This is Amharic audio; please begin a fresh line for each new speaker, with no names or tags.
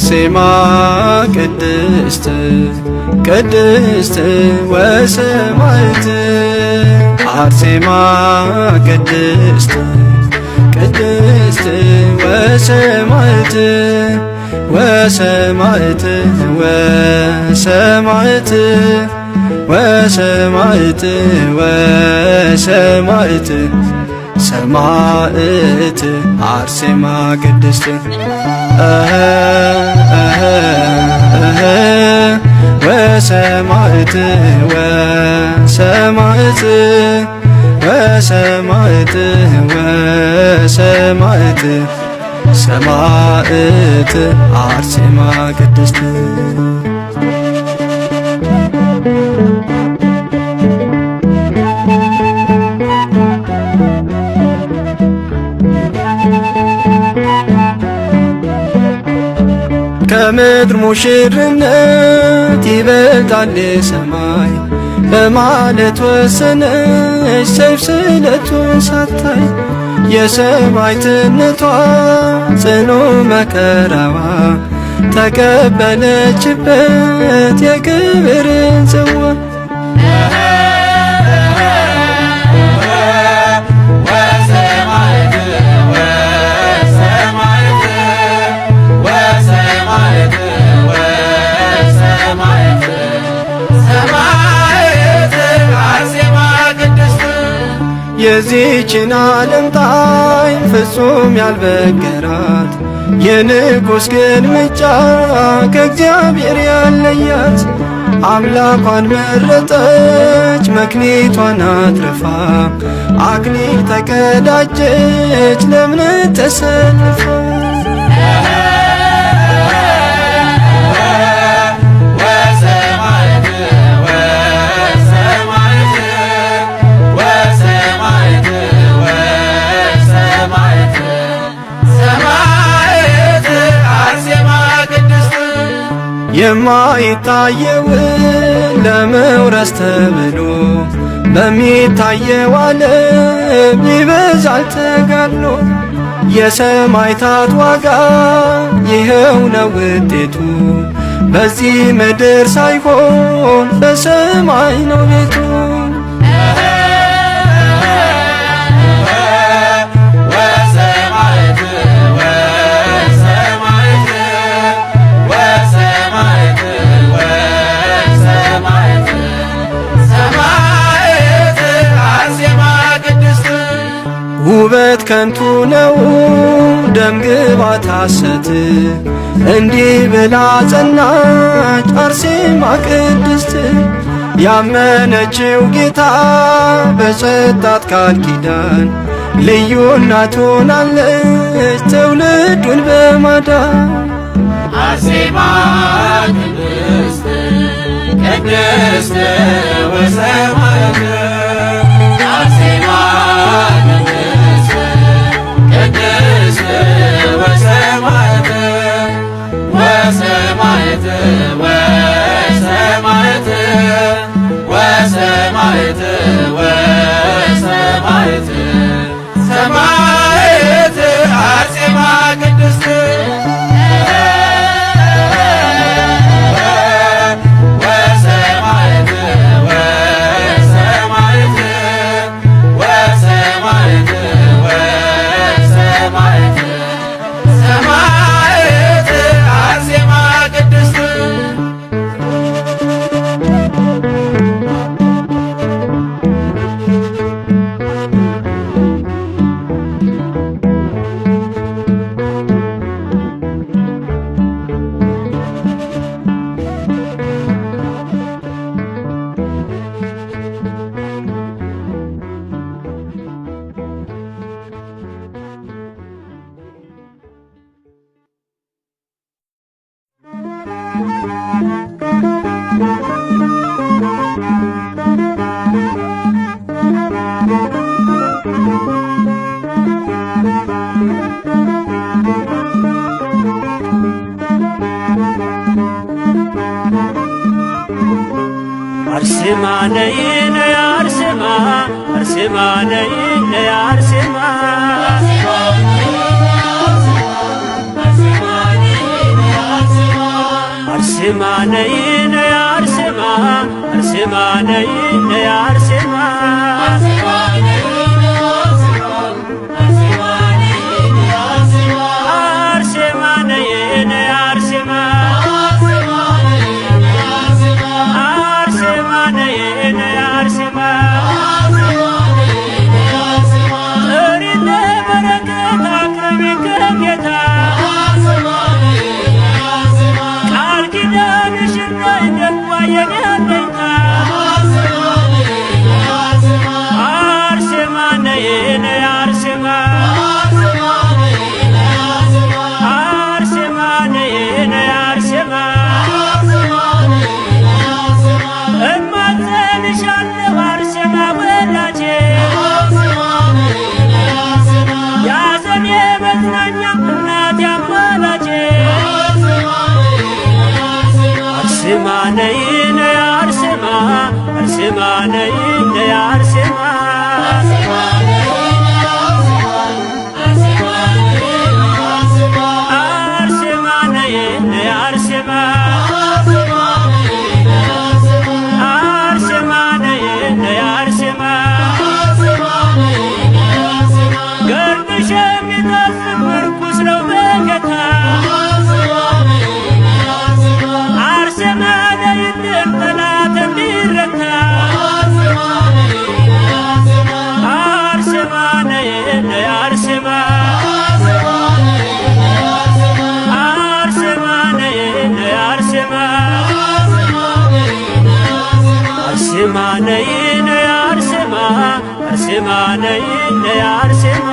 አርሴማ ቅድስት ቅድስት ወሰማዕት አርሴማ ቅድስት ቅድስት ወሰማዕት ወሰማዕት ወሰማዕት ወሰማዕት ወሰማዕት ሰማዕት አርሴማ ቅድስት ወሰማዕት ወሰማዕት ወሰማዕት ወሰማዕት ሰማዕት አርሴማ ቅድስት ከምድር ሙሽርነት ይበልጣል ሰማይ በማለት ወሰነች ሰይፍ ስለቱን ሳታይ የሰማዕትነቷ ጽኑ መከራዋ ተቀበለችበት የክብርን ጽዋ የዚችን ዓለም ጣዕም ፍጹም ያልበገራት የንጉሥ ግልምጫ ከእግዚአብሔር ያለያት አምላኳን መረጠች መክሊቷን አትርፋ አክሊል ተቀዳጀች ለእምነት ተሰልፋ የማይታየውን ለመውረስ ተብሎ በሚታየው ዓለም ይበዛል ተጋድሎ የሰማዕታት ዋጋ ይኸው ነው ውጤቱ በዚህ ምድር ሳይሆን በሰማይ ነው ቤቱ ውበት ከንቱ ነው ደም ግባት ሐሰት እንዲህ ብላ ጸናች አርሴማ ቅድስት ያመነችው ጌታ በሰጣት ቃል ኪዳን ልዩ እናት ሆናለች ትውልዱን በማዳን
አርሴማ ቅድስት ቅድስት ወሰማዕት አርሴማ ወሰማዕት ወሰማዕት ወሰማዕት ወሰማዕት ወሰማዕት ሰማዕት አርሴማ ቅድስት ወሰማዕት ወሰማዕት ወሰማዕት ወሰማዕት ሰማዕት አርሴማ ቅድስት
አርሴማ ነይ ነይ አርሴማ አርሴማ ነይ ነይ አርሴማ አርሴማ ነይ ነይ አርሴማ አርሴማ ነይ ነይ አርሴማ አርሴማ ነይ ነይ አርሴማ አርሴማ ነይ ነይ አርሴማ አርሴማ ነይ ነይ አርሴማ አርሴማ ነይ ነይ አርሴማ አርሴማ ነይ ነይ አርሴማ ገርድሽ የሚጣፍጥ ምርኩስ ነው በጌታ አርሴማ ነይልን ጠላት እንዲረታ አርሴማ ነይ ነይ አርሴማ አርሴማ ነይ ነይ አርሴማ አርሴማ ነይ ነይ አርሴማ አርሴማ ነይ ነይ አርሴማ